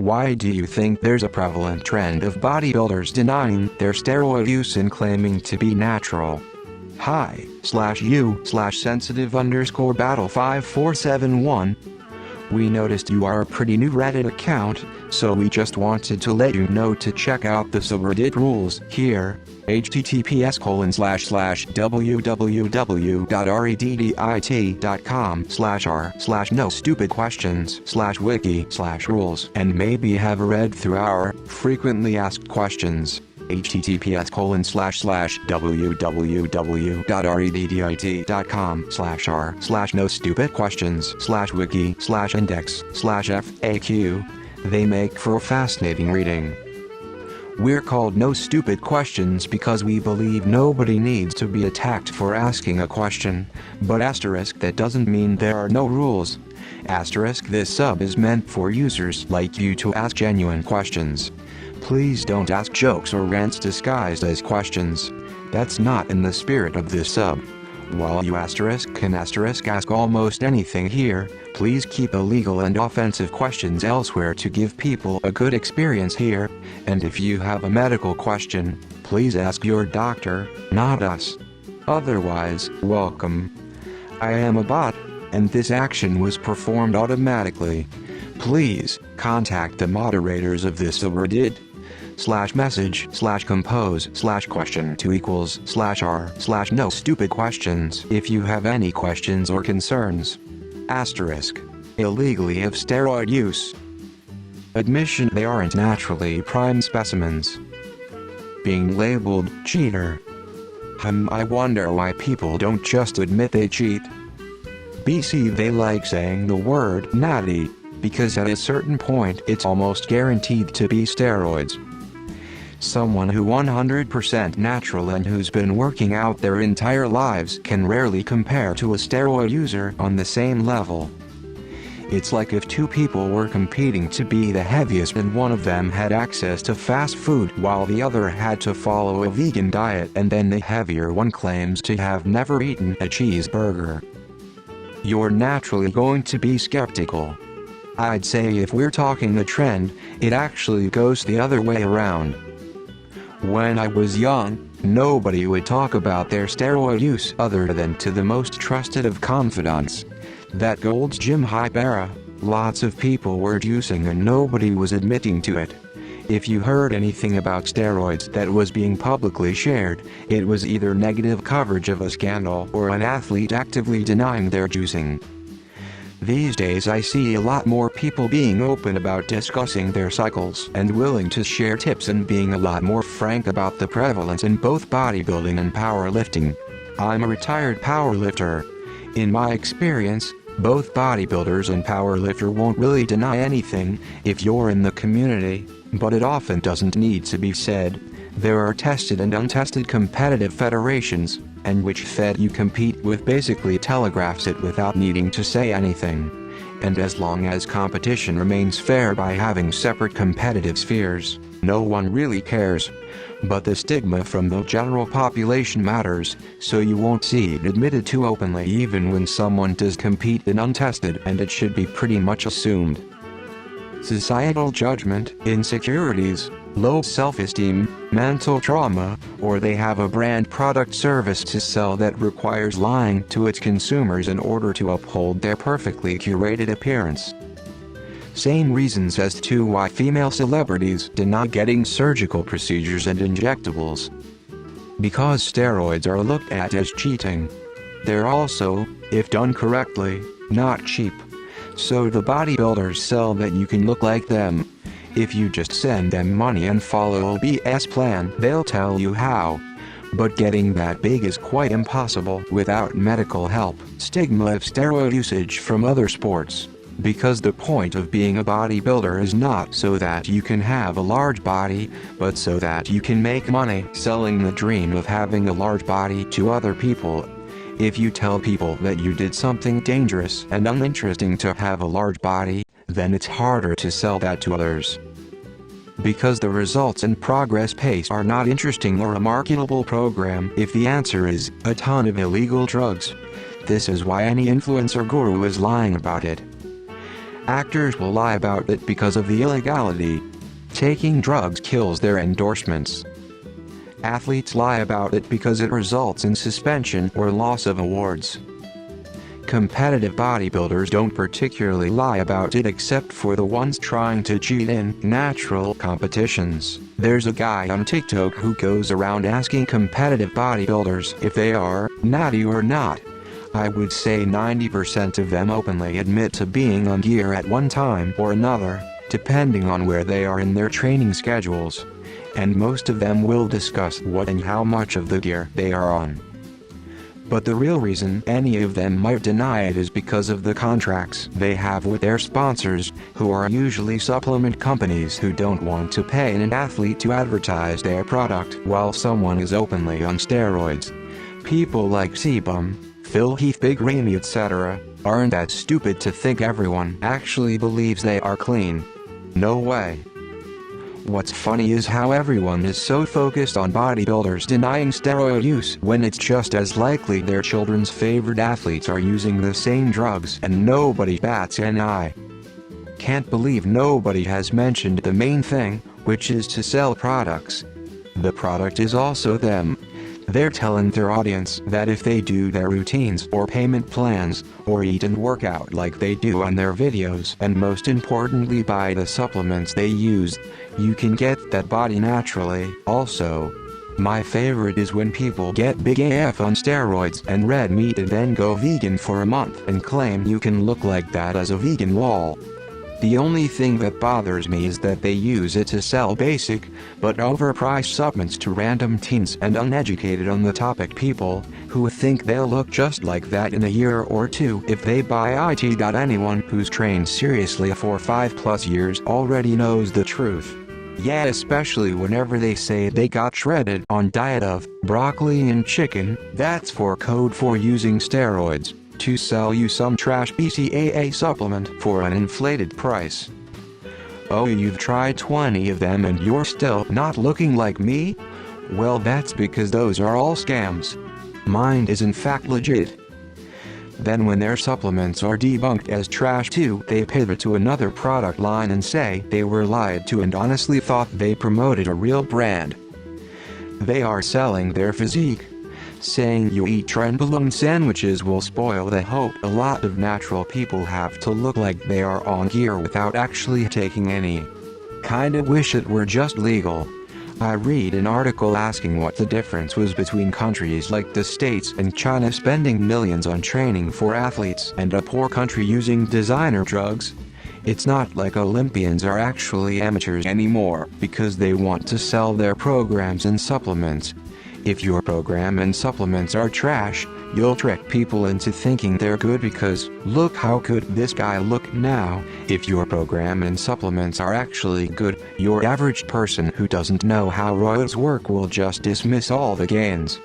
Why do you think there's a prevalent trend of bodybuilders denying their steroid use and claiming to be natural? Hi/you/sensitive_battle5471. We noticed you are a pretty new Reddit account, so we just wanted to let you know to check out the subreddit rules here. https://www.reddit.com/r/no-stupid-questions/wiki/rules and maybe have a read through our frequently asked questions. https://www.reddit.com/r/no-stupid-questions/wiki/index/faq. They make for fascinating reading. We're called No Stupid Questions because we believe nobody needs to be attacked for asking a question, but asterisk that doesn't mean there are no rules. Asterisk this sub is meant for users like you to ask genuine questions. Please don't ask jokes or rants disguised as questions. That's not in the spirit of this sub. While you can ask almost anything here, please keep illegal and offensive questions elsewhere to give people a good experience here, and if you have a medical question, please ask your doctor, not us. Otherwise, welcome. I am a bot, and this action was performed automatically. Please, contact the moderators of this subreddit/message/compose/question2=r/no-stupid-questions if you have any questions or concerns. Asterisk. Illegally of steroid use. Admission they aren't naturally prime specimens. Being labeled cheater. I wonder why people don't just admit they cheat. BC they like saying the word natty, because at a certain point it's almost guaranteed to be steroids. Someone who 100% natural and who's been working out their entire lives can rarely compare to a steroid user on the same level. It's like if two people were competing to be the heaviest and one of them had access to fast food while the other had to follow a vegan diet, and then the heavier one claims to have never eaten a cheeseburger. You're naturally going to be skeptical. I'd say if we're talking a trend, it actually goes the other way around. When I was young, nobody would talk about their steroid use other than to the most trusted of confidants. That Gold's Gym hype era, lots of people were juicing and nobody was admitting to it. If you heard anything about steroids that was being publicly shared, it was either negative coverage of a scandal or an athlete actively denying their juicing. These days I see a lot more people being open about discussing their cycles and willing to share tips and being a lot more frank about the prevalence in both bodybuilding and powerlifting. I'm a retired powerlifter. In my experience, both bodybuilders and powerlifter won't really deny anything if you're in the community, but it often doesn't need to be said. There are tested and untested competitive federations, and which fed you compete with basically telegraphs it without needing to say anything. And as long as competition remains fair by having separate competitive spheres, no one really cares. But the stigma from the general population matters, so you won't see it admitted too openly even when someone does compete in untested, and it should be pretty much assumed. Societal judgment, insecurities, low self-esteem, mental trauma, or they have a brand product service to sell that requires lying to its consumers in order to uphold their perfectly curated appearance. Same reasons as to why female celebrities deny getting surgical procedures and injectables. Because steroids are looked at as cheating. They're also, if done correctly, not cheap. So the bodybuilders sell that you can look like them. If you just send them money and follow a BS plan, they'll tell you how. But getting that big is quite impossible without medical help. Stigma of steroid usage from other sports. Because the point of being a bodybuilder is not so that you can have a large body, but so that you can make money selling the dream of having a large body to other people. If you tell people that you did something dangerous and uninteresting to have a large body, then it's harder to sell that to others. Because the results and progress pace are not interesting or a marketable program if the answer is a ton of illegal drugs. This is why any influencer guru is lying about it. Actors will lie about it because of the illegality. Taking drugs kills their endorsements. Athletes lie about it because it results in suspension or loss of awards. Competitive bodybuilders don't particularly lie about it except for the ones trying to cheat in natural competitions. There's a guy on TikTok who goes around asking competitive bodybuilders if they are natty or not. I would say 90% of them openly admit to being on gear at one time or another, depending on where they are in their training schedules. And most of them will discuss what and how much of the gear they are on. But the real reason any of them might deny it is because of the contracts they have with their sponsors, who are usually supplement companies who don't want to pay an athlete to advertise their product while someone is openly on steroids. People like Sebum, Phil Heath, Big Ramy, etc. aren't that stupid to think everyone actually believes they are clean. No way. What's funny is how everyone is so focused on bodybuilders denying steroid use when it's just as likely their children's favorite athletes are using the same drugs and nobody bats an eye. Can't believe nobody has mentioned the main thing, which is to sell products. The product is also them. They're telling their audience that if they do their routines or payment plans, or eat and work out like they do on their videos, and most importantly buy the supplements they use, you can get that body naturally. Also, my favorite is when people get big AF on steroids and red meat and then go vegan for a month and claim you can look like that as a vegan lol. The only thing that bothers me is that they use it to sell basic, but overpriced supplements to random teens and uneducated on the topic people, who think they'll look just like that in a year or two if they buy it. Anyone who's trained seriously for 5+ years already knows the truth. Yeah, especially whenever they say they got shredded on diet of broccoli and chicken, that's for code for using steroids to sell you some trash BCAA supplement for an inflated price. Oh, you've tried 20 of them and you're still not looking like me? Well, that's because those are all scams. Mine is in fact legit. Then when their supplements are debunked as trash too, they pivot to another product line and say they were lied to and honestly thought they promoted a real brand. They are selling their physique. Saying you eat trenbolone sandwiches will spoil the hope a lot of natural people have to look like they are on gear without actually taking any. Kinda wish it were just legal. I read an article asking what the difference was between countries like the States and China spending millions on training for athletes and a poor country using designer drugs. It's not like Olympians are actually amateurs anymore because they want to sell their programs and supplements. If your program and supplements are trash, you'll trick people into thinking they're good because, look how good this guy look now. If your program and supplements are actually good, your average person who doesn't know how roids work will just dismiss all the gains.